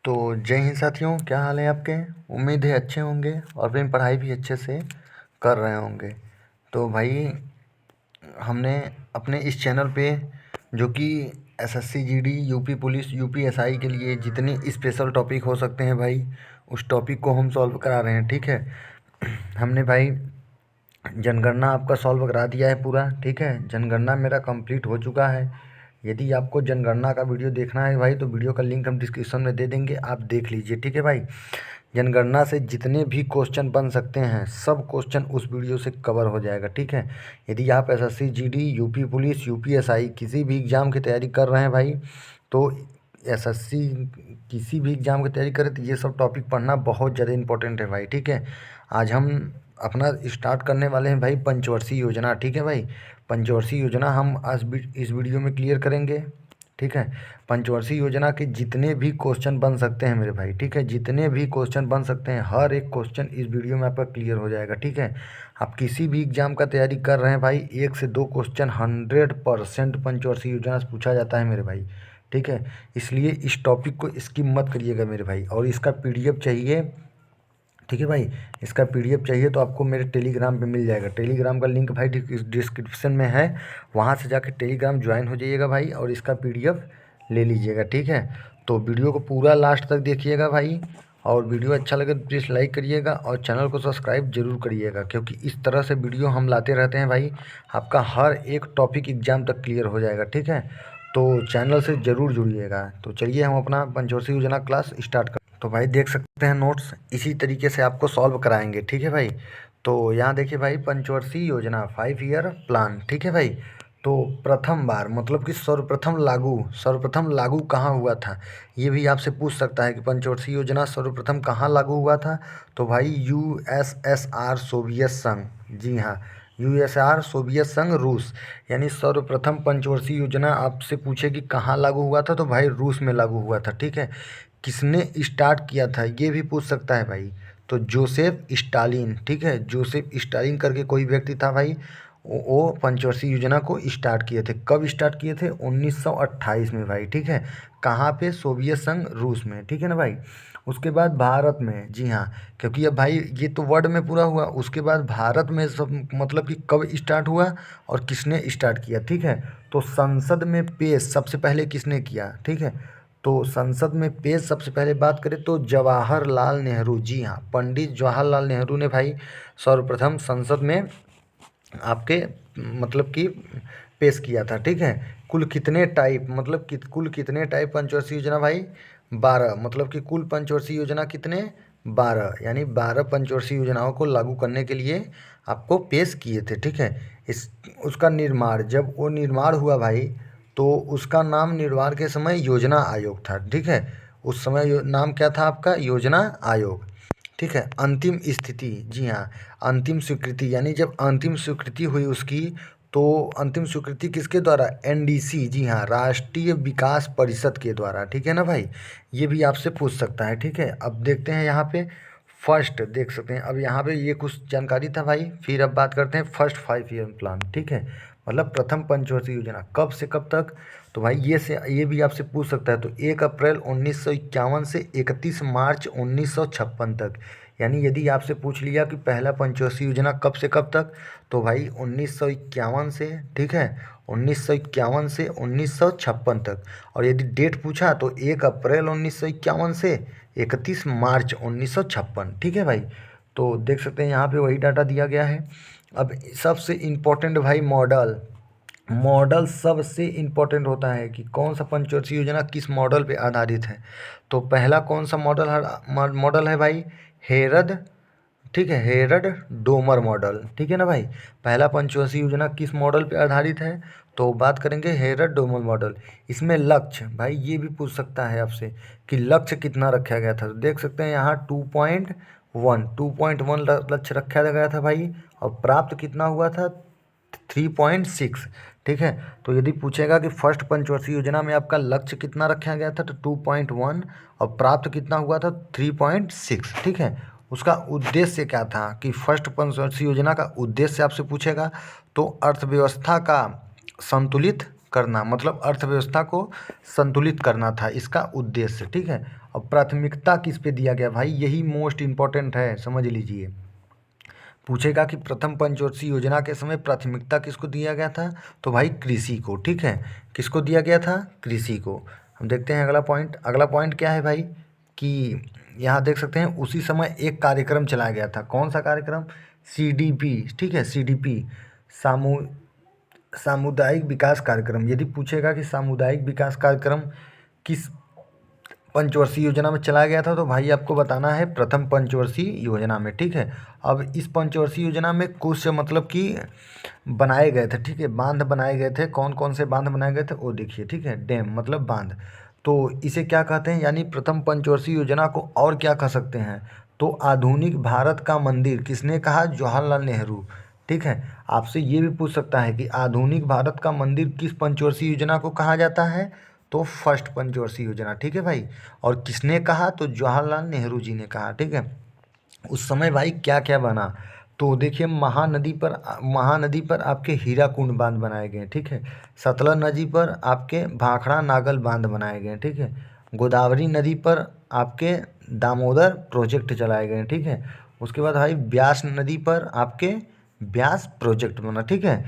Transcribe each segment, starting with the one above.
तो जय हिंद साथियों, क्या हाल है आपके। उम्मीद है अच्छे होंगे और अपनी पढ़ाई भी अच्छे से कर रहे होंगे। तो भाई हमने अपने इस चैनल पे जो कि SSC GD UP police UP SI के लिए जितने स्पेशल टॉपिक हो सकते हैं भाई, उस टॉपिक को हम सॉल्व करा रहे हैं। ठीक है, हमने भाई जनगणना आपका सॉल्व करा दिया है पूरा। ठीक है, जनगणना मेरा कंप्लीट हो चुका है। यदि आपको जनगणना का वीडियो देखना है भाई, तो वीडियो का लिंक हम डिस्क्रिप्शन में दे देंगे, आप देख लीजिए। ठीक है भाई, जनगणना से जितने भी क्वेश्चन बन सकते हैं सब क्वेश्चन उस वीडियो से कवर हो जाएगा। ठीक है, यदि आप SSC GD UP police UP SI किसी भी एग्ज़ाम की तैयारी कर रहे हैं भाई, तो एसएससी किसी भी एग्ज़ाम की तैयारी करें तो ये सब टॉपिक पढ़ना बहुत ज़्यादा इंपॉर्टेंट है भाई। ठीक है, आज हम अपना स्टार्ट करने वाले हैं भाई पंचवर्षीय योजना। ठीक है भाई, पंचवर्षीय योजना हम आज इस वीडियो में क्लियर करेंगे। ठीक है, पंचवर्षीय योजना के जितने भी क्वेश्चन बन सकते हैं मेरे भाई, ठीक है, जितने भी क्वेश्चन बन सकते हैं हर एक क्वेश्चन इस वीडियो में आपका क्लियर हो जाएगा। ठीक है, आप किसी भी एग्जाम का तैयारी कर रहे हैं भाई, 1 से 2 क्वेश्चन 100% पंचवर्षीय योजना से पूछा जाता है मेरे भाई। ठीक है, इसलिए इस टॉपिक को स्किप मत करिएगा मेरे भाई। और इसका पीडीएफ चाहिए, ठीक है भाई, इसका पीडीएफ चाहिए तो आपको मेरे टेलीग्राम पे मिल जाएगा। टेलीग्राम का लिंक भाई डिस्क्रिप्शन में है, वहाँ से जाकर टेलीग्राम ज्वाइन हो जाइएगा भाई और इसका पीडीएफ ले लीजिएगा। ठीक है, तो वीडियो को पूरा लास्ट तक देखिएगा भाई, और वीडियो अच्छा लगे तो प्लीज़ लाइक करिएगा और चैनल को सब्सक्राइब जरूर करिएगा, क्योंकि इस तरह से वीडियो हम लाते रहते हैं भाई, आपका हर एक टॉपिक एग्जाम तक क्लियर हो जाएगा। ठीक है, तो चैनल से ज़रूर जुड़िएगा। तो चलिए हम अपना पंचवर्षीय योजना क्लास स्टार्ट कर। तो भाई देख सकते हैं नोट्स, इसी तरीके से आपको सॉल्व कराएंगे। ठीक है भाई, तो यहाँ देखिए भाई, पंचवर्षीय योजना 5 ईयर प्लान। ठीक है भाई, तो प्रथम बार मतलब कि सर्वप्रथम लागू कहाँ हुआ था, ये भी आपसे पूछ सकता है कि पंचवर्षीय योजना सर्वप्रथम कहाँ लागू हुआ था। तो भाई यूएसएसआर सोवियत संघ, जी हाँ, यूएसआर सोवियत संघ रूस, यानी सर्वप्रथम पंचवर्षीय योजना आपसे पूछेगी कहाँ लागू हुआ था, तो भाई रूस में लागू हुआ था। ठीक है, किसने स्टार्ट किया था ये भी पूछ सकता है भाई, तो जोसेफ स्टालिन। ठीक है, जोसेफ स्टालिन करके कोई व्यक्ति था भाई, वो पंचवर्षीय योजना को स्टार्ट किए थे। कब स्टार्ट किए थे? 1928 में भाई। ठीक है, कहाँ पे? सोवियत संघ रूस में। ठीक है ना भाई, उसके बाद भारत में, जी हाँ, क्योंकि अब भाई ये तो वर्ल्ड में पूरा हुआ, उसके बाद भारत में सब मतलब कि कब स्टार्ट हुआ और किसने स्टार्ट किया। ठीक है, तो संसद में पेश सबसे पहले किसने किया। ठीक है, तो संसद में पेश सबसे पहले बात करें तो जवाहरलाल नेहरू, जी हाँ, पंडित जवाहरलाल नेहरू ने भाई सर्वप्रथम संसद में आपके मतलब कि पेश किया था। ठीक है, कुल कितने टाइप मतलब कुल कितने टाइप पंचवर्षीय योजना भाई? 12, मतलब कि कुल पंचवर्षीय योजना कितने? 12, यानी 12 पंचवर्षीय योजनाओं को लागू करने के लिए आपको पेश किए थे। ठीक है, इस उसका निर्माण, जब वो निर्माण हुआ भाई, तो उसका नाम निर्माण के समय योजना आयोग था। ठीक है, उस समय नाम क्या था आपका? योजना आयोग। ठीक है, अंतिम स्थिति, जी हाँ, अंतिम स्वीकृति, यानी जब अंतिम स्वीकृति हुई उसकी, तो अंतिम स्वीकृति किसके द्वारा? एनडीसी, जी हाँ, राष्ट्रीय विकास परिषद के द्वारा। ठीक है ना भाई, ये भी आपसे पूछ सकता है। ठीक है, अब देखते हैं यहाँ पे फर्स्ट, देख सकते हैं अब यहाँ पे ये कुछ जानकारी था भाई। फिर अब बात करते हैं फर्स्ट 5 ईयर प्लान। ठीक है, मतलब प्रथम पंचवर्षीय योजना कब से कब तक, तो भाई ये भी आपसे पूछ सकता है। तो 1 अप्रैल 1951 से 31 मार्च 1956 तक, यानी यदि आपसे पूछ लिया कि पहला पंचवर्षीय योजना कब से कब तक, तो भाई 1951 से, ठीक है, 1951 से 1956 तक। और यदि डेट पूछा तो 1 अप्रैल 1951 से 31 मार्च 1956। ठीक है भाई, तो देख सकते हैं यहाँ पे वही डाटा दिया गया है। अब सबसे इम्पोर्टेंट भाई मॉडल सबसे इम्पोर्टेंट होता है कि कौन सा पंचवर्षीय योजना किस मॉडल पे आधारित है। तो पहला कौन सा मॉडल है भाई? हेरद, ठीक है, हेरड डोमर मॉडल। ठीक है ना भाई, पहला पंचवर्षीय योजना किस मॉडल पे आधारित है? तो बात करेंगे हेरड डोमर मॉडल। इसमें लक्ष्य भाई ये भी पूछ सकता है आपसे कि लक्ष्य कितना रखा गया था। तो देख सकते हैं यहाँ 2.1 लक्ष्य रखा गया था भाई, और प्राप्त कितना हुआ था? 3.6। ठीक है, तो यदि पूछेगा कि फर्स्ट पंचवर्षीय योजना में आपका लक्ष्य कितना रखा गया था, तो 2.1 और प्राप्त कितना हुआ था? 3.6। ठीक है, उसका उद्देश्य क्या था कि फर्स्ट पंचवर्षीय योजना का उद्देश्य आपसे पूछेगा, तो अर्थव्यवस्था का संतुलित करना, मतलब अर्थव्यवस्था को संतुलित करना था इसका उद्देश्य। ठीक है, अब प्राथमिकता किस पे दिया गया भाई, यही मोस्ट इम्पोर्टेंट है, समझ लीजिए। पूछेगा कि प्रथम पंचवर्षीय योजना के समय प्राथमिकता किसको दिया गया था, तो भाई कृषि को, ठीक है, किसको दिया गया था, कृषि को। हम देखते हैं अगला पॉइंट। अगला पॉइंट क्या है भाई कि यहाँ देख सकते हैं उसी समय एक कार्यक्रम चलाया गया था। कौन सा कार्यक्रम, CDP, ठीक है, CDP, सामू सामुदायिक विकास कार्यक्रम। यदि पूछेगा कि सामुदायिक विकास कार्यक्रम किस पंचवर्षीय योजना में चलाया गया था, तो भाई आपको बताना है प्रथम पंचवर्षीय योजना में, ठीक है। अब इस पंचवर्षीय योजना में कुछ मतलब कि बनाए गए थे, ठीक है, बांध बनाए गए थे। कौन कौन से बांध बनाए गए थे वो देखिए, ठीक है, डैम मतलब बांध। तो इसे क्या कहते हैं, यानी प्रथम पंचवर्षीय योजना को और क्या कह सकते हैं, तो आधुनिक भारत का मंदिर किसने कहा, जवाहरलाल नेहरू, ठीक है। आपसे ये भी पूछ सकता है कि आधुनिक भारत का मंदिर किस पंचवर्षीय योजना को कहा जाता है, तो फर्स्ट पंचवर्षीय योजना, ठीक है भाई। और किसने कहा, तो जवाहरलाल नेहरू जी ने कहा, ठीक है। उस समय भाई क्या क्या बना, तो देखिए महानदी पर आपके हीराकुंड बांध बनाए गए, ठीक है। सतलज नदी पर आपके भाखड़ा नागल बांध बनाए गए, ठीक है। गोदावरी नदी पर आपके दामोदर प्रोजेक्ट चलाए गए, ठीक है। उसके बाद भाई ब्यास नदी पर आपके ब्यास प्रोजेक्ट बना, ठीक है।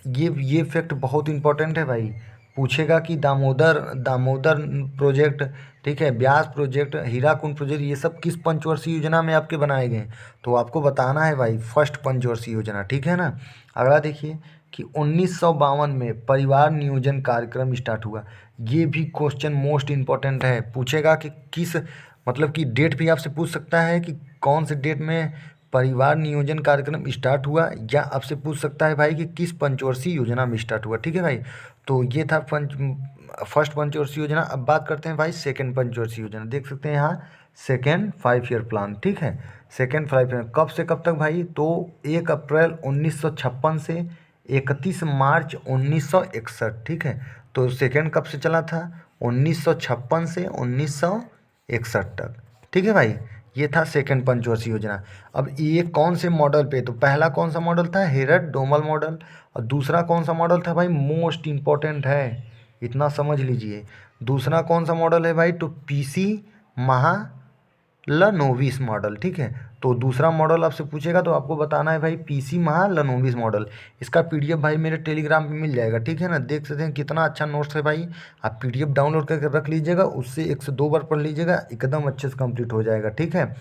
ये फैक्ट बहुत इंपॉर्टेंट है भाई। पूछेगा कि दामोदर दामोदर प्रोजेक्ट, ठीक है, ब्यास प्रोजेक्ट, हीराकुंड प्रोजेक्ट, ये सब किस पंचवर्षीय योजना में आपके बनाए गए, तो आपको बताना है भाई फर्स्ट पंचवर्षीय योजना, ठीक है ना। अगला देखिए कि 1952 में परिवार नियोजन कार्यक्रम स्टार्ट हुआ। ये भी क्वेश्चन मोस्ट इम्पोर्टेंट है। पूछेगा कि किस मतलब कि डेट भी आपसे पूछ सकता है कि कौन से डेट में परिवार नियोजन कार्यक्रम स्टार्ट हुआ, या आपसे पूछ सकता है भाई कि किस पंचवर्षीय योजना में स्टार्ट हुआ, ठीक है भाई। तो ये था फर्स्ट पंचवर्षीय योजना। अब बात करते हैं भाई सेकंड पंचवर्षीय योजना। देख सकते हैं यहाँ सेकंड 5 ईयर प्लान, ठीक है। सेकंड 5 ईयर कब से कब तक भाई, तो 1 अप्रैल 1956 से 31 मार्च 1961, ठीक है। तो सेकंड कब से चला था, 1956 से 1961 तक, ठीक है भाई। ये था सेकंड पंचवर्षीय योजना। अब ये कौन से मॉडल पे, तो पहला कौन सा मॉडल था, हेरत डोमल मॉडल, और दूसरा कौन सा मॉडल था भाई, मोस्ट इम्पोर्टेंट है, इतना समझ लीजिए। दूसरा कौन सा मॉडल है भाई, तो PC महालनोबिस मॉडल, ठीक है। तो दूसरा मॉडल आपसे पूछेगा तो आपको बताना है भाई PC महालनोबिस मॉडल। इसका PDF भाई मेरे टेलीग्राम पे मिल जाएगा, ठीक है ना। देख सकते हैं कितना अच्छा नोट्स है भाई। आप PDF डाउनलोड करके रख लीजिएगा, उससे 1 से 2 बार पढ़ लीजिएगा, एकदम अच्छे से कंप्लीट हो जाएगा, ठीक है।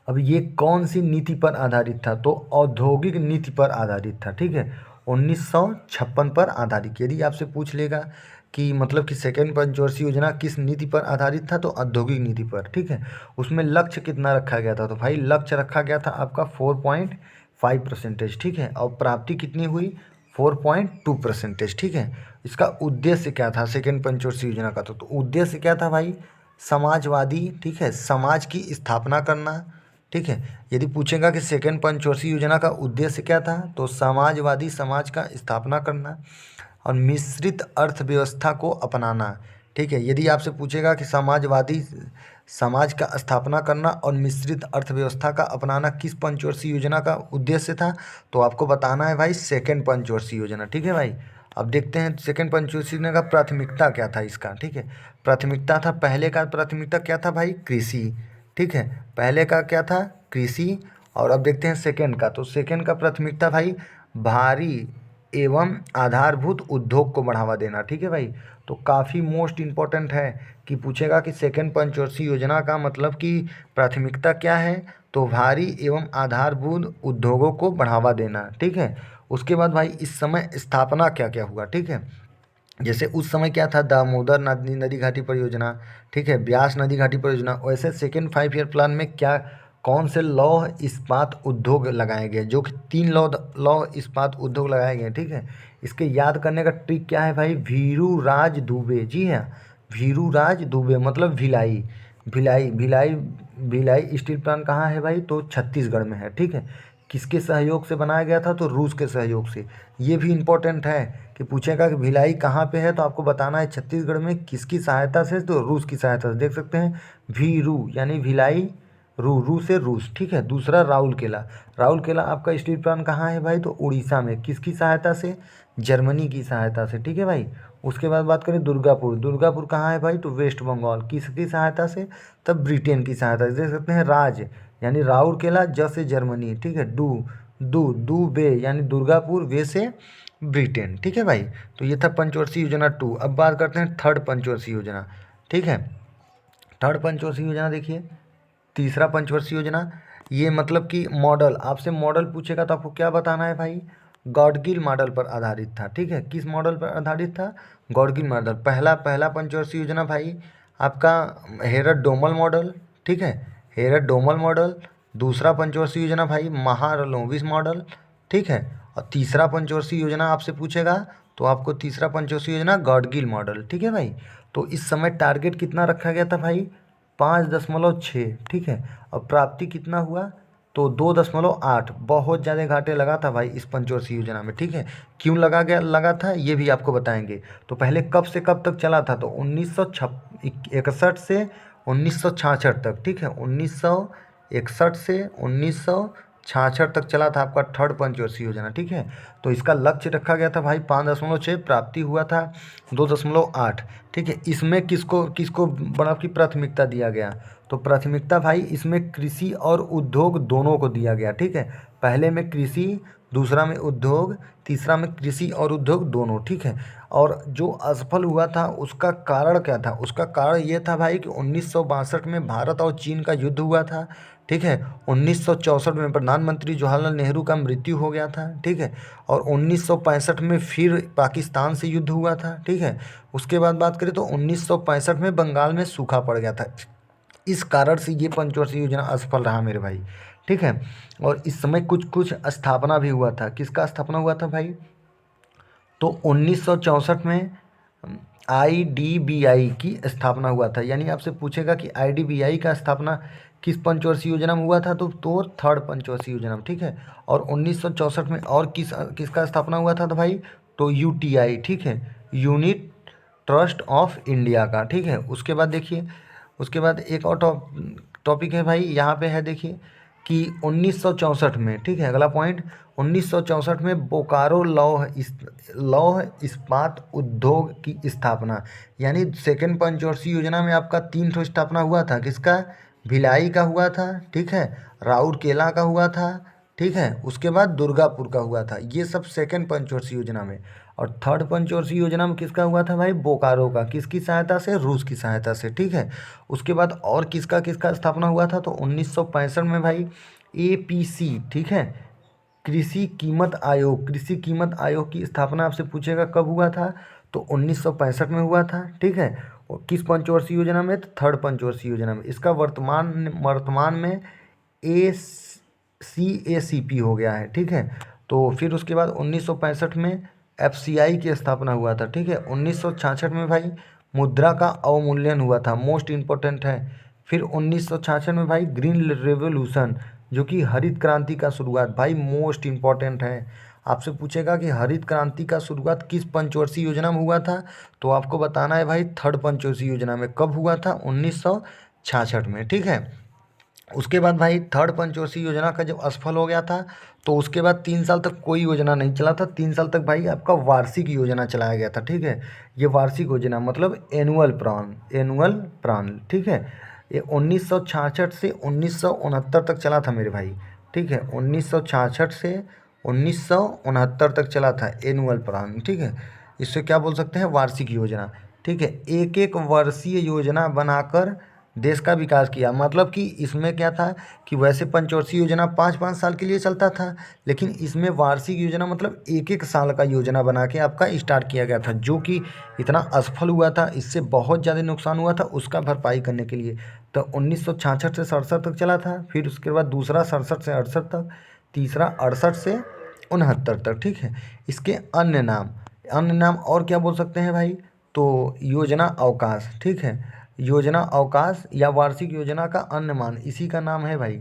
अब ये कौन सी नीति पर आधारित था, तो औद्योगिक नीति पर आधारित था, ठीक है। 1956 पर आधारित। यदि आपसे पूछ लेगा कि मतलब कि सेकेंड पंचवर्षीय योजना किस नीति पर आधारित था, तो औद्योगिक नीति पर, ठीक है। उसमें लक्ष्य कितना रखा गया था, तो भाई लक्ष्य रखा गया था आपका 4.5%, ठीक है। और प्राप्ति कितनी हुई, 4.2%, ठीक है। इसका उद्देश्य क्या था सेकेंड पंचवर्षीय योजना का, तो उद्देश्य क्या था भाई, समाजवादी, ठीक है, समाज की स्थापना करना, ठीक है। यदि पूछेगा कि सेकेंड पंचवर्षीय योजना का उद्देश्य क्या था, तो समाजवादी समाज का स्थापना करना और मिश्रित अर्थव्यवस्था को अपनाना, ठीक है। यदि आपसे पूछेगा कि समाजवादी समाज का स्थापना करना और मिश्रित अर्थव्यवस्था का अपनाना किस पंचवर्षीय योजना का उद्देश्य था, तो आपको बताना है भाई सेकेंड पंचवर्षीय योजना, ठीक है भाई। अब देखते हैं सेकेंड पंचवर्षीय योजना का प्राथमिकता क्या था इसका, ठीक है। प्राथमिकता था, पहले का प्राथमिकता क्या था भाई, कृषि, ठीक है। पहले का क्या था, कृषि। और अब देखते हैं सेकेंड का, तो सेकेंड का प्राथमिकता भाई भारी एवं आधारभूत उद्योग को बढ़ावा देना, ठीक है भाई। तो काफ़ी मोस्ट इम्पोर्टेंट है कि पूछेगा कि सेकेंड पंचवर्षीय योजना का मतलब कि प्राथमिकता क्या है, तो भारी एवं आधारभूत उद्योगों को बढ़ावा देना, ठीक है। उसके बाद भाई इस समय स्थापना क्या क्या हुआ, ठीक है। जैसे उस समय क्या था, दामोदर नदी घाटी परियोजना, ठीक है, ब्यास नदी घाटी परियोजना। वैसे सेकेंड 5 ईयर प्लान में क्या कौन से लौह इस्पात उद्योग लगाए गए, जो कि 3 लौह इस्पात उद्योग लगाए गए, ठीक है। इसके याद करने का ट्रिक क्या है भाई, भीरू राज दुबे, जी हाँ, भीरू राज दुबे मतलब भिलाई। भिलाई भिलाई भिलाई स्टील प्लांट कहाँ है भाई, तो छत्तीसगढ़ में है, ठीक है। किसके सहयोग से बनाया गया था, तो रूस के सहयोग से। ये भी इम्पोर्टेंट है कि पूछेगा कि भिलाई कहाँ पे है, तो आपको बताना है छत्तीसगढ़ में, किसकी सहायता से, तो रूस की सहायता से। देख सकते हैं रू यानी भिलाई, रू से रूस, ठीक है। दूसरा राउरकेला, राउरकेला आपका स्टील प्लांट कहाँ है भाई, तो उड़ीसा में, किसकी सहायता से, जर्मनी की सहायता से, ठीक है भाई। उसके बाद बात करें दुर्गापुर, दुर्गापुर कहाँ है भाई, तो वेस्ट बंगाल। किसकी सहायता से, तब ब्रिटेन की सहायता से। देख सकते हैं राज यानी राउरकेला, ज से जर्मनी, ठीक है। दू बे यानी दुर्गापुर, वे से ब्रिटेन, ठीक है भाई। तो ये था पंचवर्षीय योजना 2। अब बात करते हैं थर्ड पंचवर्षीय योजना, ठीक है। थर्ड पंचवर्षीय योजना देखिए, तीसरा पंचवर्षीय योजना, ये मतलब कि मॉडल, आपसे मॉडल पूछेगा तो आपको क्या बताना है भाई, गॉडगिल मॉडल पर आधारित था, ठीक है। किस मॉडल पर आधारित था, गॉडगिल मॉडल। पहला पहला पंचवर्षीय योजना भाई आपका हेरत डोमल मॉडल, ठीक है, हेरत डोमल मॉडल। दूसरा पंचवर्षीय योजना भाई महालनोबिस मॉडल, ठीक है। और तीसरा पंचवर्षीय योजना आपसे पूछेगा तो आपको तीसरा पंचवर्षीय योजना गॉडगिल मॉडल, ठीक है भाई। तो इस समय टारगेट कितना रखा गया था भाई, 5.6, ठीक है। और प्राप्ति कितना हुआ, तो 2.8। बहुत ज़्यादा घाटे लगा था भाई इस पंचवर्षीय योजना में, ठीक है। क्यों लगा था ये भी आपको बताएंगे। तो पहले कब से कब तक चला था, तो 1961 से 1966 तक, ठीक है। 1961 से 1966 तक चला था आपका थर्ड पंचवर्षीय योजना, ठीक है। तो इसका लक्ष्य रखा गया था भाई 5.6, प्राप्ति हुआ था 2.8, ठीक है। इसमें किसको किसको बड़ा की प्राथमिकता दिया गया, तो प्राथमिकता भाई इसमें कृषि और उद्योग दोनों को दिया गया, ठीक है। पहले में कृषि, दूसरा में उद्योग, तीसरा में कृषि और उद्योग दोनों, ठीक है। और जो असफल हुआ था उसका कारण क्या था, उसका कारण ये था भाई कि 1962 में भारत और चीन का युद्ध हुआ था, ठीक है। 1964 में प्रधानमंत्री जवाहरलाल नेहरू का मृत्यु हो गया था, ठीक है। और 1965 में फिर पाकिस्तान से युद्ध हुआ था, ठीक है। उसके बाद बात करें तो 1965 में बंगाल में सूखा पड़ गया था। इस कारण से ये पंचवर्षीय योजना असफल रहा मेरे भाई, ठीक है। और इस समय कुछ कुछ स्थापना भी हुआ था। किसका स्थापना हुआ था भाई, तो 1964 में आईडीबीआई की स्थापना हुआ था। यानी आपसे पूछेगा कि आईडीबीआई का स्थापना किस पंचवर्षीय योजना में हुआ था, तो थर्ड पंचवर्षीय योजना में, ठीक है। और 1964 में और किसका स्थापना हुआ था तो भाई, तो यूटीआई, ठीक है, यूनिट ट्रस्ट ऑफ इंडिया का, ठीक है। उसके बाद देखिए, उसके बाद एक और टॉपिक है भाई यहाँ पे है, देखिए कि 1964 में, ठीक है, अगला पॉइंट, 1964 में बोकारो लौह इस्पात उद्योग की स्थापना। यानी सेकेंड पंचवर्षीय योजना में आपका 3 ठो स्थापना हुआ था। किसका, भिलाई का हुआ था, ठीक है, राउरकेला का हुआ था, ठीक है। उसके बाद दुर्गापुर का हुआ था। ये सब सेकेंड पंचवर्षीय योजना में। और थर्ड पंचवर्षीय योजना में किसका हुआ था भाई, बोकारो का। किसकी सहायता से, रूस की सहायता से, ठीक है। उसके बाद और किसका किसका स्थापना हुआ था, तो 1965 में भाई एपीसी, ठीक है, कृषि कीमत आयोग। कृषि कीमत आयोग की स्थापना आपसे पूछेगा कब हुआ था, तो 1965 में हुआ था, ठीक है। और किस पंचवर्षीय योजना में, तो थर्ड पंचवर्षीय योजना में। इसका वर्तमान में CACP हो गया है, ठीक है। तो फिर उसके बाद 1965 में FCI की स्थापना हुआ था, ठीक है। 1966 में भाई मुद्रा का अवमूल्यन हुआ था, मोस्ट इम्पोर्टेंट है। फिर 1966 में भाई ग्रीन रेवोल्यूशन, जो कि हरित क्रांति का शुरुआत, भाई मोस्ट इम्पॉर्टेंट है। आपसे पूछेगा कि हरित क्रांति का शुरुआत किस पंचवर्षीय योजना में हुआ था, तो आपको बताना है भाई थर्ड पंचवर्षीय योजना में। कब हुआ था, 1966 में, ठीक है। उसके बाद भाई थर्ड पंचवर्षीय योजना का जब असफल हो गया था, तो उसके बाद 3 साल तक कोई योजना नहीं चला था। 3 साल तक भाई आपका वार्षिक योजना चलाया गया था, ठीक है। ये वार्षिक योजना मतलब एनुअल प्लान, ठीक है। ये 1966 से 1969 तक चला था मेरे भाई, ठीक है। 1966 से 1969 तक चला था एनुअल प्लान, ठीक है। इससे क्या बोल सकते हैं, वार्षिक योजना, ठीक है। एक एक वर्षीय योजना बनाकर देश का विकास किया। मतलब कि इसमें क्या था कि वैसे पंचवर्षीय योजना 5-5 साल के लिए चलता था, लेकिन इसमें वार्षिक योजना मतलब एक एक साल का योजना बना के आपका स्टार्ट किया गया था, जो कि इतना असफल हुआ था, इससे बहुत ज़्यादा नुकसान हुआ था, उसका भरपाई करने के लिए। तो 1966 से 67 तक चला था। फिर उसके बाद दूसरा 67 से 68 तक, तीसरा 68 से 69 तक, ठीक है। इसके अन्य नाम और क्या बोल सकते हैं भाई, तो योजना अवकाश, ठीक है। योजना अवकाश या वार्षिक योजना का अन्य मान, इसी का नाम है भाई।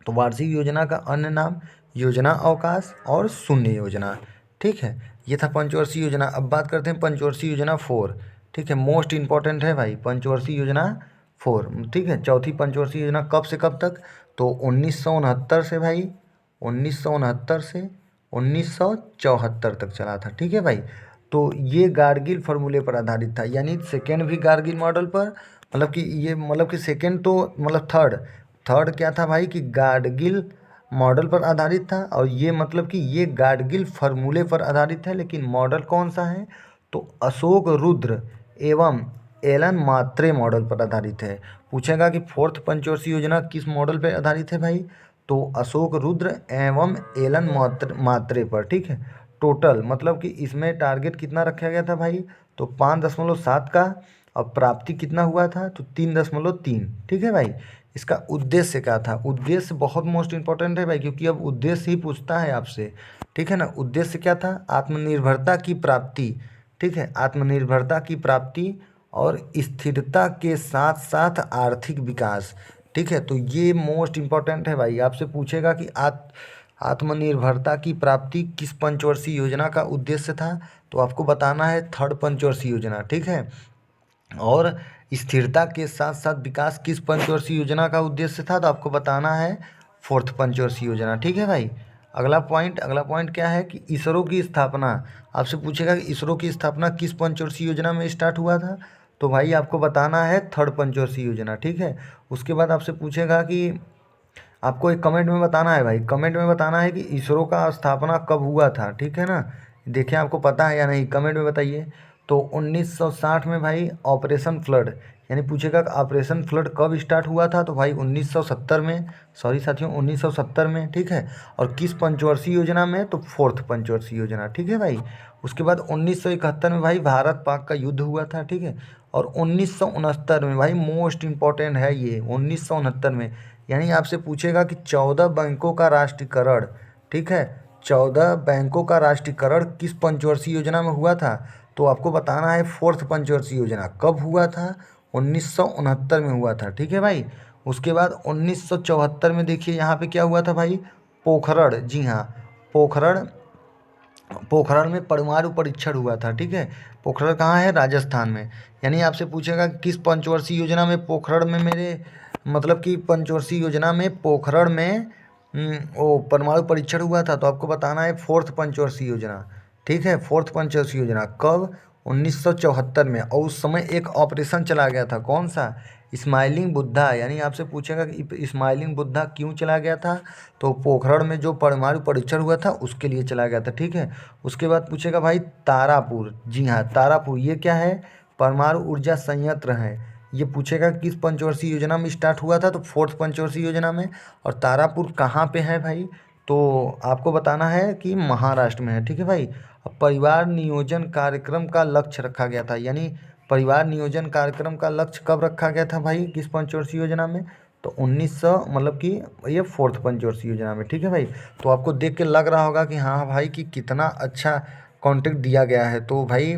तो वार्षिक योजना का अन्य नाम योजना अवकाश और शून्य योजना, ठीक है। ये था पंचवर्षीय योजना। अब बात करते हैं पंचवर्षीय योजना 4, ठीक है, मोस्ट इम्पॉर्टेंट है भाई पंचवर्षीय योजना 4, ठीक है। चौथी पंचवर्षीय योजना कब से कब तक, तो 1969 से भाई, 1969 से 1974 तक चला था, ठीक है भाई। तो ये गार्गिल फार्मूले पर आधारित था, यानी सेकेंड भी गार्गिल मॉडल पर, मतलब कि ये मतलब कि सेकेंड तो मतलब थर्ड थर्ड क्या था भाई कि गार्गिल मॉडल पर आधारित था, और ये मतलब कि ये गार्गिल फार्मूले पर आधारित है, लेकिन मॉडल कौन सा है, तो अशोक रुद्र एवं एलन मात्रे मॉडल पर आधारित है। पूछेगा कि फोर्थ पंचवर्षीय योजना किस मॉडल पर आधारित है भाई, तो अशोक रुद्र एवं एलन मात्रे पर, ठीक है। टोटल मतलब कि इसमें टारगेट कितना रखा गया था भाई, तो 5.7 का, और प्राप्ति कितना हुआ था, तो 3.3, ठीक है भाई। इसका उद्देश्य क्या था, उद्देश्य बहुत मोस्ट इंपॉर्टेंट है भाई, क्योंकि अब उद्देश्य ही पूछता है आपसे, ठीक है ना। उद्देश्य क्या था, आत्मनिर्भरता की प्राप्ति, ठीक है, आत्मनिर्भरता की प्राप्ति और स्थिरता के साथ साथ आर्थिक विकास, ठीक है। तो ये मोस्ट इम्पॉर्टेंट है भाई, आपसे पूछेगा कि आत्मनिर्भरता की प्राप्ति किस पंचवर्षीय योजना का उद्देश्य था, तो आपको बताना है थर्ड पंचवर्षीय योजना, ठीक है। और स्थिरता के साथ साथ विकास किस पंचवर्षीय योजना का उद्देश्य था, तो आपको बताना है फोर्थ पंचवर्षीय योजना, ठीक है भाई। अगला पॉइंट क्या है कि इसरो की स्थापना, आपसे पूछेगा कि इसरो की स्थापना किस पंचवर्षीय योजना में स्टार्ट हुआ था, तो भाई आपको बताना है थर्ड पंचवर्षीय योजना, ठीक है। उसके बाद आपसे पूछेगा कि आपको एक कमेंट में बताना है भाई, कमेंट में बताना है कि इसरो का स्थापना कब हुआ था, ठीक है ना। देखिए आपको पता है या नहीं, कमेंट में बताइए। तो 1960 में भाई ऑपरेशन फ्लड, यानी पूछेगा कि ऑपरेशन फ्लड कब स्टार्ट हुआ था, तो भाई 1970 में, सॉरी साथियों 1970 में, ठीक है। और किस पंचवर्षीय योजना में, तो फोर्थ पंचवर्षीय योजना, ठीक है भाई। उसके बाद 1971 में भाई भारत पाक का युद्ध हुआ था, ठीक है। और 1969 में भाई मोस्ट इंपॉर्टेंट है ये, 1969 में, यानी आपसे पूछेगा कि 14 बैंकों का राष्ट्रीयकरण, ठीक है, 14 बैंकों का राष्ट्रीयकरण किस पंचवर्षीय योजना में हुआ था, तो आपको बताना है फोर्थ पंचवर्षीय योजना। कब हुआ था, 1969 में हुआ था, ठीक है भाई। उसके बाद 1974 में देखिए यहाँ पे क्या हुआ था भाई, पोखरण, जी हाँ, पोखरण, पोखरण में परमाणु परीक्षण हुआ था, ठीक है। पोखरण कहाँ है, राजस्थान में। यानी आपसे पूछेगा कि किस पंचवर्षीय योजना में पोखरण में मेरे मतलब कि पंचवर्षीय योजना में पोखरण में वो परमाणु परीक्षण हुआ था, तो आपको बताना है फोर्थ पंचवर्षीय योजना, ठीक है। फोर्थ पंचवर्षीय योजना कब, 1974 में, और उस समय एक ऑपरेशन चला गया था, कौन सा, स्माइलिंग बुद्धा। यानी आपसे पूछेगा कि स्माइलिंग बुद्धा क्यों चला गया था, तो पोखरण में जो परमाणु परीक्षण हुआ था उसके लिए चला गया था, ठीक है। उसके बाद पूछेगा भाई तारापुर, जी हाँ तारापुर, ये क्या है, परमाणु ऊर्जा संयंत्र है। ये पूछेगा किस पंचवर्षीय योजना में स्टार्ट हुआ था, तो फोर्थ पंचवर्षीय योजना में। और तारापुर कहाँ पे है भाई, तो आपको बताना है कि महाराष्ट्र में है, ठीक है भाई। अब परिवार नियोजन कार्यक्रम का लक्ष्य रखा गया था, यानी परिवार नियोजन कार्यक्रम का लक्ष्य कब रखा गया था भाई, किस पंचवर्षीय योजना में, तो 1900 मतलब कि ये फोर्थ पंचवर्षीय योजना में, ठीक है भाई। तो आपको देख के लग रहा होगा कि हाँ भाई कि कितना अच्छा कंटेंट दिया गया है। तो भाई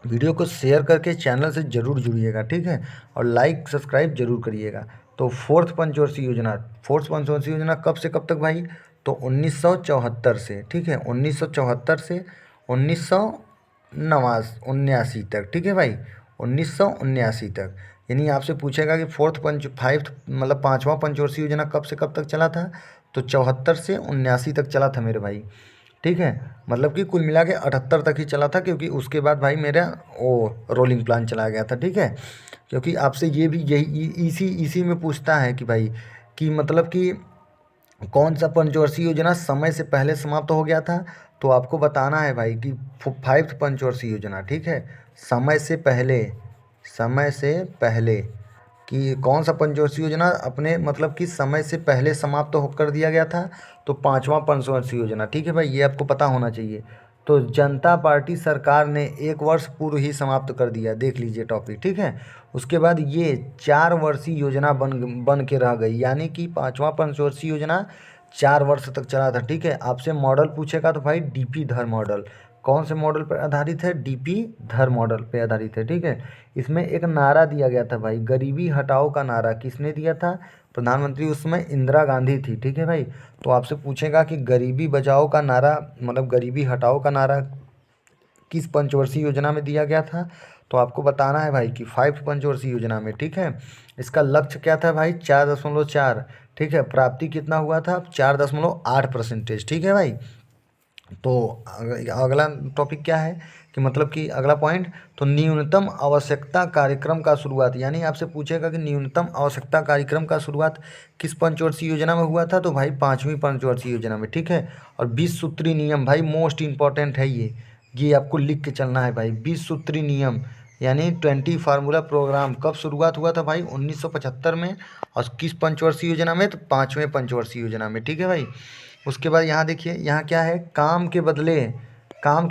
वीडियो को शेयर करके चैनल से ज़रूर जुड़िएगा, ठीक है, और लाइक सब्सक्राइब जरूर करिएगा। तो फोर्थ पंचवर्षीय योजना, फोर्थ पंचवर्षीय योजना कब से कब तक भाई, तो 1974 से, ठीक है, 1974 से 1979 तक, ठीक है भाई, 1979 तक। यानी आपसे पूछेगा कि फोर्थ पंच फाइव मतलब पाँचवा पंचवर्षीय योजना कब से कब तक चला था, तो 74 से 79 तक चला था मेरे भाई, ठीक है। मतलब कि कुल मिला के 78 तक ही चला था, क्योंकि उसके बाद भाई मेरा वो रोलिंग प्लान चला गया था, ठीक है। क्योंकि आपसे ये भी यही इसी इसी में पूछता है कि भाई कि मतलब कि कौन सा पंचवर्षीय योजना समय से पहले समाप्त हो गया था, तो आपको बताना है भाई कि फाइव्थ पंचवर्षीय योजना, ठीक है, समय से पहले, समय से पहले कि कौन सा पंचवर्षीय योजना अपने मतलब कि समय से पहले समाप्त होकर दिया गया था, तो पांचवा पंचवर्षीय योजना, ठीक है भाई, ये आपको पता होना चाहिए। तो जनता पार्टी सरकार ने 1 वर्ष पूर्व ही समाप्त कर दिया, देख लीजिए टॉपिक, ठीक है। उसके बाद ये 4 वर्षीय योजना बन के रह गई, यानी कि पांचवा पंचवर्षीय योजना 4 वर्ष तक चला था, ठीक है। आपसे मॉडल पूछेगा तो भाई डीपी धर मॉडल, कौन से मॉडल पर आधारित है, डीपी धर मॉडल पे आधारित है, ठीक है। इसमें एक नारा दिया गया था भाई, गरीबी हटाओ का नारा किसने दिया था, प्रधानमंत्री उस समय इंदिरा गांधी थी, ठीक है भाई। तो आपसे पूछेगा कि गरीबी बचाओ का नारा मतलब गरीबी हटाओ का नारा किस पंचवर्षीय योजना में दिया गया था, तो आपको बताना है भाई कि फाइव पंचवर्षीय योजना में, ठीक है। इसका लक्ष्य क्या था भाई, 4.4, ठीक है। प्राप्ति कितना हुआ था, 4.8%, ठीक है भाई। तो अगला टॉपिक क्या है कि मतलब कि अगला पॉइंट, तो न्यूनतम आवश्यकता कार्यक्रम का शुरुआत, यानी आपसे पूछेगा कि न्यूनतम आवश्यकता कार्यक्रम का शुरुआत किस पंचवर्षीय योजना में हुआ था, तो भाई 5वीं पंचवर्षीय योजना में, ठीक है। और 20 सूत्री नियम भाई मोस्ट इंपॉर्टेंट है ये आपको लिख के चलना है भाई। 20 सूत्री नियम यानी 20 फार्मूला प्रोग्राम कब शुरुआत हुआ था भाई, 1975 में। और किस पंचवर्षीय योजना में, तो 5वें पंचवर्षीय योजना में, ठीक है भाई। उसके बाद यहाँ देखिए, यहाँ क्या है, काम के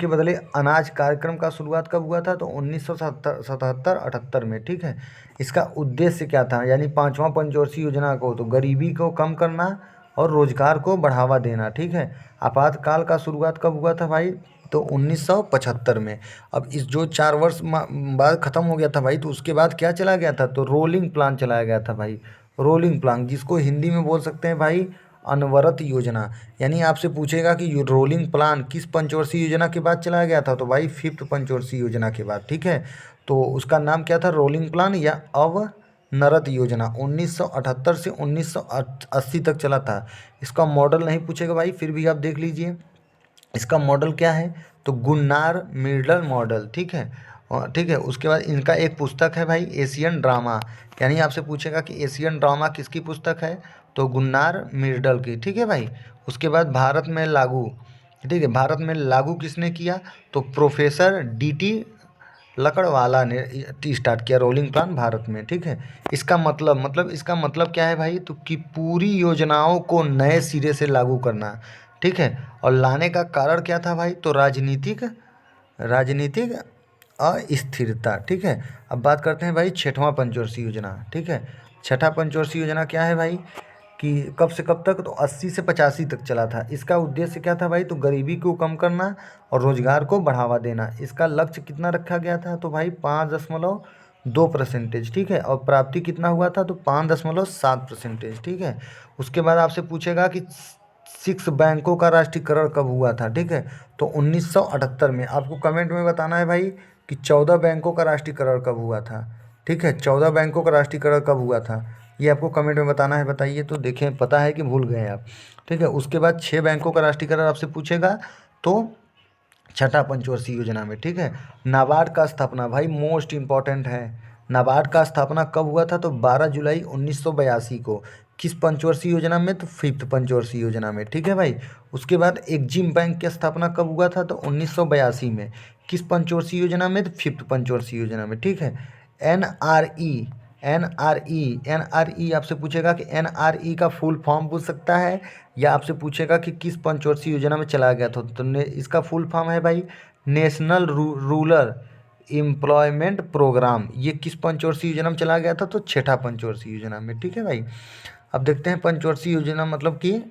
बदले अनाज कार्यक्रम का शुरुआत कब हुआ था, तो 1977-78 में, ठीक है। इसका उद्देश्य क्या था, यानी 5वां पंचवर्षीय योजना को, तो गरीबी को कम करना और रोजगार को बढ़ावा देना, ठीक है। आपातकाल का शुरुआत कब हुआ था भाई, तो 1975 में। अब इस जो 4 वर्ष बाद ख़त्म हो गया था भाई, तो उसके बाद क्या चला गया था, तो रोलिंग प्लान चलाया गया था भाई। रोलिंग प्लान, जिसको हिंदी में बोल सकते हैं भाई अनवरत योजना। यानी आपसे पूछेगा कि रोलिंग प्लान किस पंचवर्षीय योजना के बाद चलाया गया था, तो भाई 5th पंचवर्षीय योजना के बाद, ठीक है। तो उसका नाम क्या था, रोलिंग प्लान या अवनरत योजना। 1978 से 1980 तक चला था। इसका मॉडल नहीं पूछेगा भाई, फिर भी आप देख लीजिए इसका मॉडल क्या है, तो गुन्नार मिर्डल मॉडल, ठीक है। और ठीक है, उसके बाद इनका एक पुस्तक है भाई एशियन ड्रामा, यानी आपसे पूछेगा कि एशियन ड्रामा किसकी पुस्तक है, तो गुन्नार मिर्डल की, ठीक है भाई। उसके बाद भारत में लागू, ठीक है, भारत में लागू किसने किया, तो प्रोफेसर डी लकड़वाला ने स्टार्ट किया रोलिंग प्लान भारत में, ठीक है। इसका मतलब इसका मतलब क्या है भाई, तो कि पूरी योजनाओं को नए सिरे से लागू करना, ठीक है। और लाने का कारण क्या था भाई, तो राजनीतिक राजनीतिक अस्थिरता, ठीक है। अब बात करते हैं भाई 6वां पंचवर्षीय योजना, ठीक है। 6ठा पंचवर्षीय योजना क्या है भाई, कि कब से कब तक, तो 80 से 85 तक चला था। इसका उद्देश्य क्या था भाई, तो गरीबी को कम करना और रोजगार को बढ़ावा देना। इसका लक्ष्य कितना रखा गया था, तो भाई 5.2%, ठीक है। और प्राप्ति कितना हुआ था, तो 5.7%, ठीक है। उसके बाद आपसे पूछेगा कि 6 बैंकों का राष्ट्रीयकरण कब हुआ था, ठीक है। तो 1978 में। आपको कमेंट में बताना है भाई कि 14 बैंकों का राष्ट्रीयकरण कब हुआ था, ठीक है। 14 बैंकों का राष्ट्रीयकरण कब हुआ था, ये आपको कमेंट में बताना है। बताइए तो देखें, पता है कि भूल गए आप, ठीक है। उसके बाद 6 बैंकों का राष्ट्रीयकरण आपसे पूछेगा, तो 6ठा पंचवर्षीय योजना में, ठीक है। नाबार्ड का स्थापना भाई मोस्ट इंपॉर्टेंट है। नाबार्ड का स्थापना कब हुआ था, तो 12 जुलाई 1982 को। किस पंचवर्षीय योजना में, तो 5th पंचवर्षीय योजना में, ठीक है भाई। उसके बाद एक्जिम बैंक की स्थापना कब हुआ था, तो 1982 में। किस पंचवर्षीय योजना में, तो 5th पंचवर्षीय योजना में, ठीक है। एनआरई एनआरई आपसे पूछेगा कि एनआरई का फुल फॉर्म पूछ सकता है, या आपसे पूछेगा कि किस पंचवर्षीय योजना में चलाया गया था, तो इसका फुल फॉर्म है भाई नेशनल रूरल एम्प्लॉयमेंट प्रोग्राम। ये किस पंचवर्षीय योजना में चला गया था, तो 6ठा पंचवर्षीय योजना में, ठीक है भाई। अब देखते हैं पंचवर्षीय योजना मतलब कि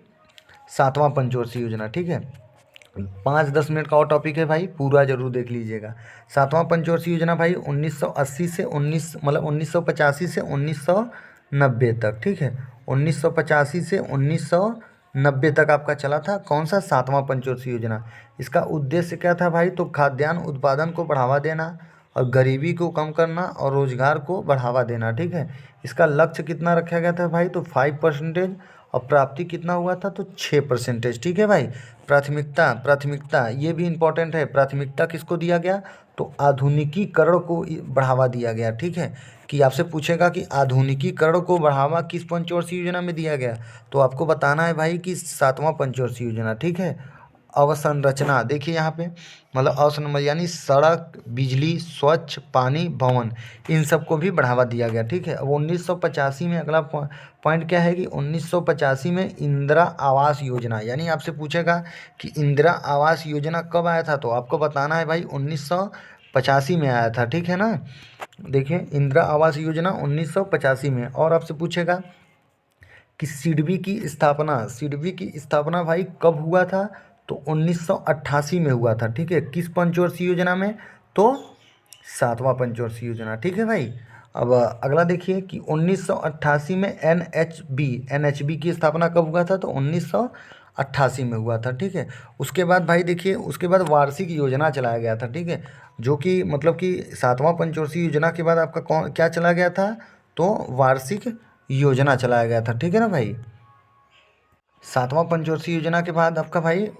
7वां पंचवर्षीय योजना, ठीक है। 5-10 मिनट का और टॉपिक है भाई, पूरा जरूर देख लीजिएगा। 7वां पंचवर्षीय योजना भाई 1980 से 1985 से 1990 तक, ठीक है। 1985 से 1990 तक आपका चला था। कौन सा, 7वां पंचवर्षीय योजना। इसका उद्देश्य क्या था भाई, तो खाद्यान्न उत्पादन को बढ़ावा देना और गरीबी को कम करना और रोजगार को बढ़ावा देना, ठीक है। इसका लक्ष्य कितना रखा गया था भाई, तो 5%। और प्राप्ति कितना हुआ था, तो 6%, ठीक है भाई। प्राथमिकता ये भी इम्पोर्टेंट है। प्राथमिकता किसको दिया गया, तो आधुनिकीकरण को बढ़ावा दिया गया, ठीक है। कि आपसे पूछेगा कि आधुनिकीकरण को बढ़ावा किस पंचवर्षीय योजना में दिया गया, तो आपको बताना है भाई कि 7वां पंचवर्षीय योजना, ठीक है। अवसंरचना देखिए यहाँ पे, मतलब अवसंरचना यानी सड़क, बिजली, स्वच्छ पानी, भवन, इन सबको भी बढ़ावा दिया गया, ठीक है। अब 1985 में अगला पॉइंट क्या है कि 1985 में इंदिरा आवास योजना, यानी आपसे पूछेगा कि इंदिरा आवास योजना कब आया था, तो आपको बताना है भाई 1985 में आया था, ठीक है ना। देखिए इंदिरा आवास योजना 1985 में। और आपसे पूछेगा कि सिडबी की स्थापना भाई कब हुआ था, तो 1988 में हुआ था, ठीक है। किस पंचवर्षीय योजना में, तो 7वां पंचवर्षीय योजना, ठीक है भाई। अब अगला देखिए कि 1988 में एनएचबी की स्थापना कब हुआ था, तो 1988 में हुआ था, ठीक है। उसके बाद भाई देखिए, उसके बाद वार्षिक योजना चलाया गया था, ठीक है। जो कि मतलब कि 7वां पंचवर्षीय योजना के बाद आपका क्या चला गया था, तो वार्षिक योजना चलाया गया था, ठीक है ना भाई। 7वां पंचवर्षीय योजना के बाद आपका भाई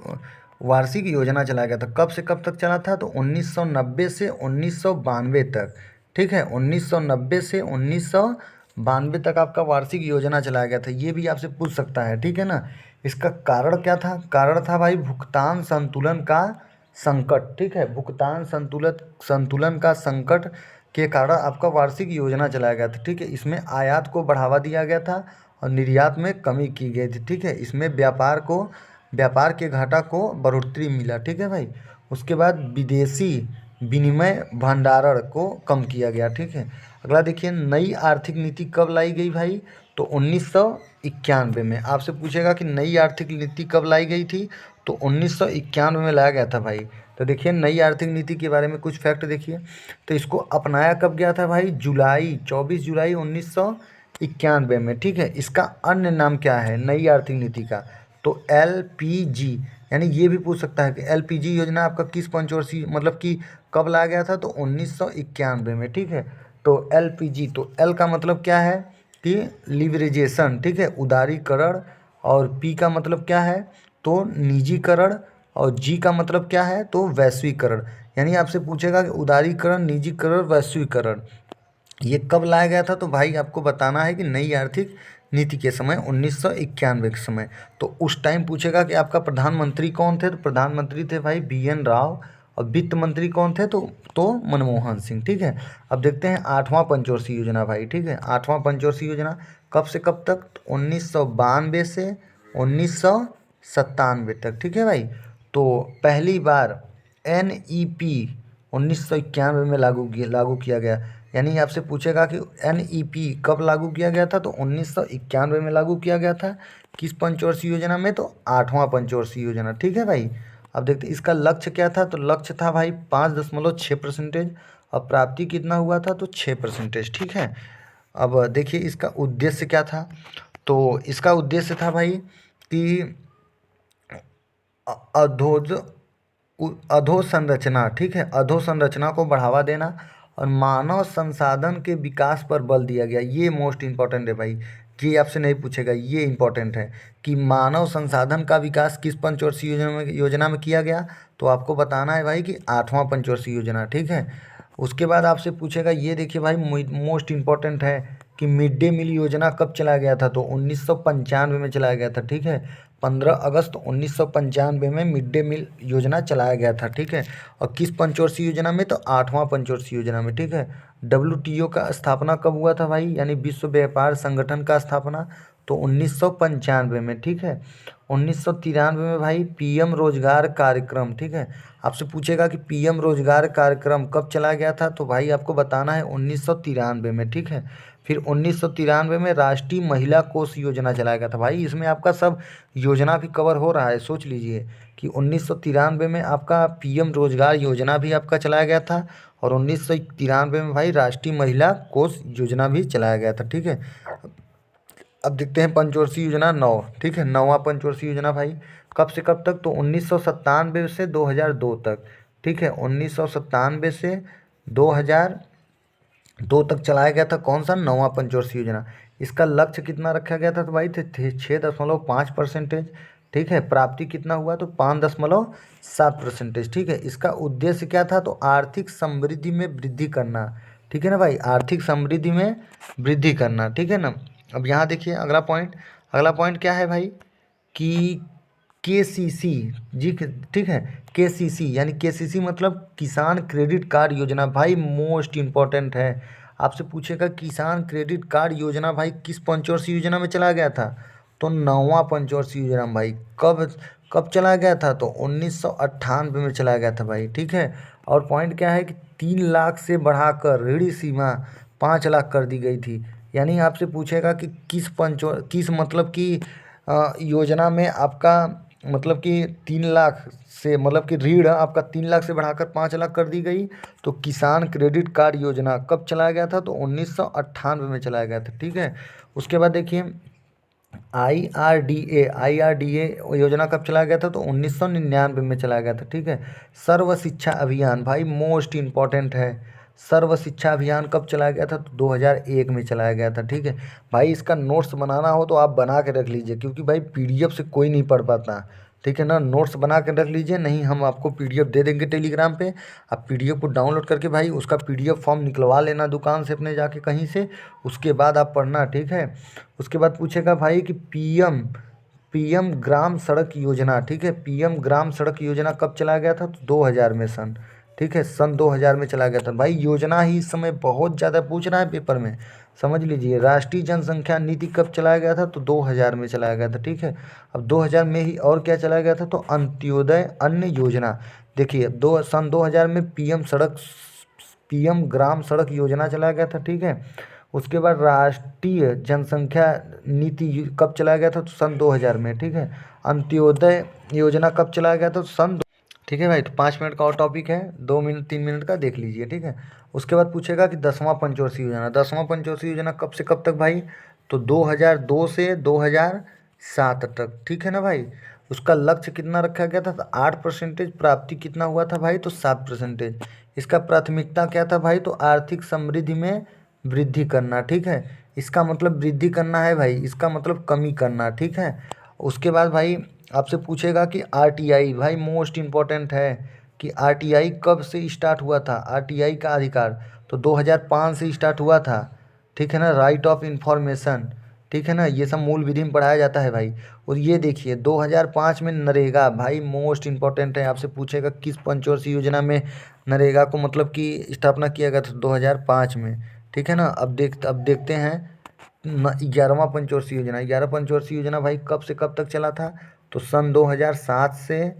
वार्षिक योजना चलाया गया था। कब से कब तक चला था? तो 1990 से 1992 तक। ठीक है, 1990 से 1992 तक आपका वार्षिक योजना चलाया गया था। ये भी आपसे पूछ सकता है, ठीक है ना। इसका कारण क्या था? कारण था भाई भुगतान संतुलन का संकट। ठीक है, भुगतान संतुलन का संकट के कारण आपका वार्षिक योजना चलाया गया था। ठीक है, इसमें आयात को बढ़ावा दिया गया था और निर्यात में कमी की गई थी। ठीक है, इसमें व्यापार के घाटा को बढ़ोतरी मिला। ठीक है भाई। उसके बाद विदेशी विनिमय भंडारण को कम किया गया। ठीक है, अगला देखिए, नई आर्थिक नीति कब लाई गई भाई? तो 1991 में। आपसे पूछेगा कि नई आर्थिक नीति कब लाई गई थी? तो 1991 में लाया गया था भाई। तो देखिए, नई आर्थिक नीति के बारे में कुछ फैक्ट देखिए। तो इसको अपनाया कब गया था भाई? 24 जुलाई 1991 में। ठीक है, इसका अन्य नाम क्या है नई आर्थिक नीति का? तो LPG। यानी ये भी पूछ सकता है कि LPG योजना आपका किस पंचवर्षीय मतलब कि कब लाया गया था? तो 1991 में। ठीक है, तो LPG, तो L का मतलब क्या है कि लिवरेजेशन। ठीक है, उदारीकरण। और P का मतलब क्या है? तो निजीकरण। और G का मतलब क्या है? तो वैश्वीकरण। यानी आपसे पूछेगा कि उदारीकरण, निजीकरण, वैश्वीकरण ये कब लाया गया था? तो भाई आपको बताना है कि नई आर्थिक नीति के समय 1991 के समय। तो उस टाइम पूछेगा कि आपका प्रधानमंत्री कौन थे? तो प्रधानमंत्री थे भाई BN राव। और वित्त मंत्री कौन थे? तो मनमोहन सिंह। ठीक है, अब देखते हैं 8वां पंचवर्षीय योजना भाई। ठीक है, 8वां पंचवर्षीय योजना कब से कब तक? तो 1992 से 1997 तक। ठीक है भाई। तो पहली बार NEP 1991 में लागू किया गया। यानी आपसे पूछेगा कि NEP कब लागू किया गया था? तो 1991 में लागू किया गया था। किस पंचवर्षीय योजना में? तो 8वां पंचवर्षीय योजना। ठीक है भाई। अब देखते हैं इसका लक्ष्य क्या था। तो लक्ष्य था भाई 5.6%। और प्राप्ति कितना हुआ था? तो 6%। ठीक है, अब देखिए इसका उद्देश्य क्या था। तो इसका उद्देश्य था भाई कि अधोज अधोसंरचना। ठीक है, अधोसंरचना को बढ़ावा देना और मानव संसाधन के विकास पर बल दिया गया। ये मोस्ट इम्पॉर्टेंट है भाई, ये आपसे नहीं पूछेगा, ये इम्पॉर्टेंट है कि मानव संसाधन का विकास किस पंचवर्षीय योजना में किया गया। तो आपको बताना है भाई कि 8वां पंचवर्षीय योजना। ठीक है, उसके बाद आपसे पूछेगा, ये देखिए भाई मोस्ट इम्पॉर्टेंट है कि मिड डे मील योजना कब चलाया गया था? तो 1995 में चलाया गया था। ठीक है, 15 अगस्त 1995 में मिड डे मील योजना चलाया गया था। ठीक है, और किस पंचवर्षीय योजना में? तो 8वां पंचवर्षीय योजना में। ठीक है, WTO का स्थापना कब हुआ था भाई? यानी विश्व व्यापार संगठन का स्थापना तो 1995 में। ठीक है, 1993 में भाई PM रोजगार कार्यक्रम। ठीक है, आपसे पूछेगा कि PM रोजगार कार्यक्रम कब चलाया गया था? तो भाई आपको बताना है 1993 में। ठीक है, फिर 1993 में राष्ट्रीय महिला कोष योजना चलाया गया था। भाई इसमें आपका सब योजना भी कवर हो रहा है। सोच लीजिए कि 1993 में आपका PM रोजगार योजना भी आपका चलाया गया था और 1993 में भाई राष्ट्रीय महिला कोष योजना भी चलाया गया था। ठीक है, अब देखते हैं पंचवर्षीय योजना 9। ठीक है, 9वां पंचवर्षीय योजना भाई कब से कब तक? तो 1997 से 2002 तक। ठीक है, 1997 से 2002 तक चलाया गया था। कौन सा? 9वां पंचवर्षीय योजना। इसका लक्ष्य कितना रखा गया था? तो भाई थे 6.5%। ठीक है, प्राप्ति कितना हुआ? तो 5.7%। ठीक है, इसका उद्देश्य क्या था? तो आर्थिक समृद्धि में वृद्धि करना। ठीक है ना भाई, आर्थिक समृद्धि में वृद्धि करना। ठीक है ना। अब यहाँ देखिए अगला पॉइंट क्या है भाई कि KCC। जी ठीक है, KCC यानी KCC मतलब किसान क्रेडिट कार्ड योजना। भाई मोस्ट इम्पॉर्टेंट है, आपसे पूछेगा किसान क्रेडिट कार्ड योजना भाई किस पंचवर्षीय योजना में चला गया था? तो 9वां पंचवर्षीय योजना में भाई। कब कब चला गया था? तो 1998 में चला गया था भाई। ठीक है, और पॉइंट क्या है कि 3 लाख से बढ़ाकर ऋण सीमा 5 लाख कर दी गई थी। यानी आपसे पूछेगा कि किस मतलब कि योजना में आपका मतलब कि 3 लाख से मतलब कि ऋण आपका 3 लाख से बढ़ाकर 5 लाख कर दी गई। तो किसान क्रेडिट कार्ड योजना कब चलाया गया था? तो 1998 में चलाया गया था। ठीक है, उसके बाद देखिए IRDA योजना कब चलाया गया था? तो 1999 में चलाया गया था। ठीक है, सर्व शिक्षा अभियान भाई मोस्ट इम्पॉर्टेंट है। सर्व शिक्षा अभियान कब चलाया गया था? तो 2001 में चलाया गया था। ठीक है भाई, इसका नोट्स बनाना हो तो आप बना के रख लीजिए, क्योंकि भाई PDF से कोई नहीं पढ़ पाता। ठीक है ना। नोट्स बना के रख लीजिए, नहीं हम आपको पीडीएफ दे देंगे टेलीग्राम पे। आप पीडीएफ को डाउनलोड करके भाई उसका पीडीएफ फॉर्म निकलवा लेना दुकान से अपने जाके कहीं से, उसके बाद आप पढ़ना, ठीक है। उसके बाद पूछेगा भाई कि पीएम ग्राम सड़क योजना, ठीक है, पीएम ग्राम सड़क योजना कब चला गया था, तो 2000 में सन, ठीक है, सन 2000 में चला गया था भाई। योजना ही इस समय बहुत ज़्यादा पूछ रहा है पेपर में, समझ लीजिए। राष्ट्रीय जनसंख्या नीति कब चलाया गया था, तो 2000 में चलाया गया था, ठीक है। अब 2000 में ही और क्या चलाया गया था, तो अंत्योदय अन्न योजना। देखिए सन 2000 में पीएम ग्राम सड़क योजना चलाया गया था, ठीक है। उसके बाद राष्ट्रीय जनसंख्या नीति कब चलाया गया था, तो सन 2000 में, ठीक है। अंत्योदय योजना कब चलाया गया था, तो ठीक है भाई। तो 5 मिनट का और टॉपिक है, 2 मिनट 3 मिनट का देख लीजिए, ठीक है। उसके बाद पूछेगा कि 10वां पंचवर्षीय योजना, 10वां पंचवर्षीय योजना कब से कब तक भाई, तो 2002 से 2007 तक, ठीक है ना भाई। उसका लक्ष्य कितना रखा गया था, तो 8%। प्राप्ति कितना हुआ था भाई, तो 7%। इसका प्राथमिकता क्या था भाई, तो आर्थिक समृद्धि में वृद्धि करना, ठीक है। इसका मतलब वृद्धि करना है भाई, इसका मतलब कमी करना, ठीक है। उसके बाद भाई आपसे पूछेगा कि आरटीआई, भाई मोस्ट इम्पॉर्टेंट है कि आरटीआई कब से स्टार्ट हुआ था। आरटीआई का अधिकार तो 2005 से स्टार्ट हुआ था, ठीक है ना। राइट ऑफ इंफॉर्मेशन, ठीक है ना, ये सब मूल विधि में पढ़ाया जाता है भाई। और ये देखिए 2005 में नरेगा, भाई मोस्ट इम्पॉर्टेंट है, आपसे पूछेगा किस पंचवर्षीय योजना में नरेगा को मतलब कि स्थापना किया गया था, 2005 में, ठीक है ना। अब देखते हैं 11वां पंचवर्षीय योजना। 11 पंचवर्षीय योजना भाई कब से कब तक चला था, तो सन 2007 से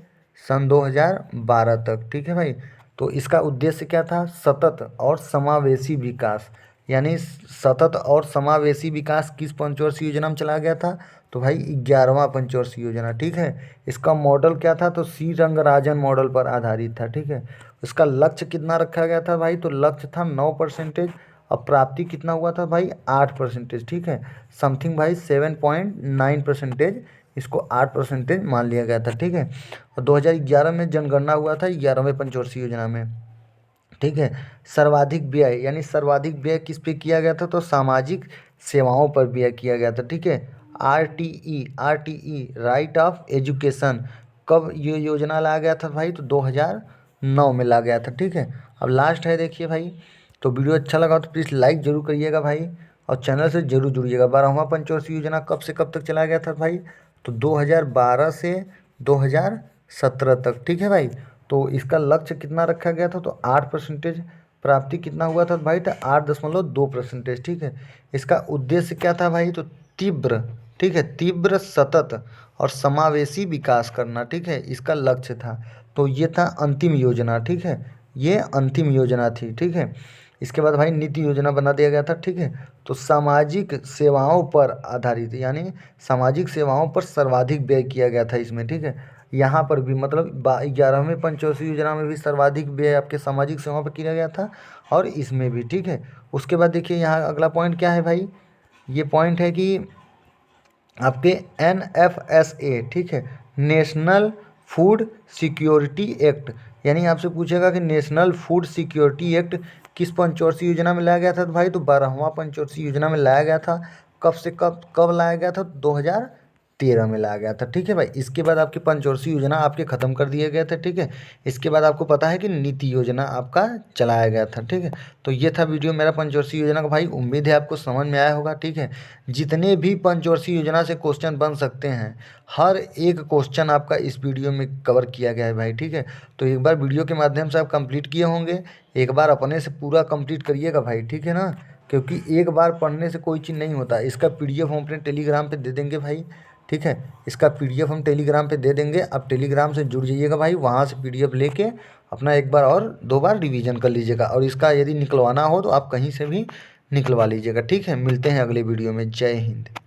सन 2012 तक, ठीक है भाई। तो इसका उद्देश्य क्या था, सतत और समावेशी विकास, यानी सतत और समावेशी विकास किस पंचवर्षीय योजना में चला गया था, तो भाई 11वां पंचवर्षीय योजना, ठीक है। इसका मॉडल क्या था, तो सी रंगराजन मॉडल पर आधारित था, ठीक है। इसका लक्ष्य कितना रखा गया था भाई, तो लक्ष्य था 9%। अब प्राप्ति कितना हुआ था भाई, 8%, ठीक है। समथिंग भाई 7.9%, इसको 8% मान लिया गया था, ठीक है। और 2011 में जनगणना हुआ था 11वें पंचवर्षीय योजना में, ठीक है। सर्वाधिक व्यय, यानी सर्वाधिक व्यय किस पे किया गया था, तो सामाजिक सेवाओं पर व्यय किया गया था, ठीक है। आरटीई राइट ऑफ एजुकेशन कब ये योजना लाया गया था भाई, तो 2009 में ला गया था, ठीक है। अब लास्ट है देखिए भाई, तो वीडियो अच्छा लगा तो प्लीज़ लाइक जरूर करिएगा भाई, और चैनल से जरूर जुड़िएगा। 12वां पंचवर्षीय योजना कब से कब तक चलाया गया था भाई, तो 2012 से 2017 तक, ठीक है भाई। तो इसका लक्ष्य कितना रखा गया था, तो 8%। प्राप्ति कितना हुआ था भाई, तो 8.2%, ठीक है। इसका उद्देश्य क्या था भाई, तो तीव्र, ठीक है, तीव्र सतत और समावेशी विकास करना, ठीक है, इसका लक्ष्य था। तो ये था अंतिम योजना, ठीक है, ये अंतिम योजना थी, ठीक है। इसके बाद भाई नीति योजना बना दिया गया था, ठीक है। तो सामाजिक सेवाओं पर आधारित, यानी सामाजिक सेवाओं पर सर्वाधिक व्यय किया गया था इसमें, ठीक है। यहाँ पर भी मतलब 11वें पंचवर्षीय योजना में भी सर्वाधिक व्यय आपके सामाजिक सेवाओं पर किया गया था, और इसमें भी, ठीक है। उसके बाद देखिए यहाँ अगला पॉइंट क्या है भाई, ये पॉइंट है कि आपके NFSA, ठीक है, नेशनल फूड सिक्योरिटी एक्ट, यानी आपसे पूछेगा कि नेशनल फूड सिक्योरिटी एक्ट किस पंचवर्षीय योजना में लाया गया था, तो भाई तो 12वां पंचवर्षीय योजना में लाया गया था। कब से कब लाया गया था, 2013 में लाया गया था, ठीक है भाई। इसके बाद आपकी पंचवर्षीय योजना आपके ख़त्म कर दिए गए थे, ठीक है। इसके बाद आपको पता है कि नीति योजना आपका चलाया गया था, ठीक है। तो ये था वीडियो मेरा पंचवर्षीय योजना का भाई, उम्मीद है आपको समझ में आया होगा, ठीक है। जितने भी पंचवर्षीय योजना से क्वेश्चन बन सकते हैं, हर एक क्वेश्चन आपका इस वीडियो में कवर किया गया है भाई, ठीक है। तो एक बार वीडियो के माध्यम से आप कंप्लीट किए होंगे, एक बार अपने से पूरा कंप्लीट करिएगा भाई, ठीक है ना। क्योंकि एक बार पढ़ने से कोई चीज़ नहीं होता। इसका PDF हम अपने टेलीग्राम पे दे देंगे भाई, ठीक है। इसका PDF हम टेलीग्राम पे दे देंगे, आप टेलीग्राम से जुड़ जाइएगा भाई, वहाँ से PDF लेके अपना एक बार और 2 बार रिवीजन कर लीजिएगा। और इसका यदि निकलवाना हो तो आप कहीं से भी निकलवा लीजिएगा, ठीक है। मिलते हैं अगले वीडियो में, जय हिंद।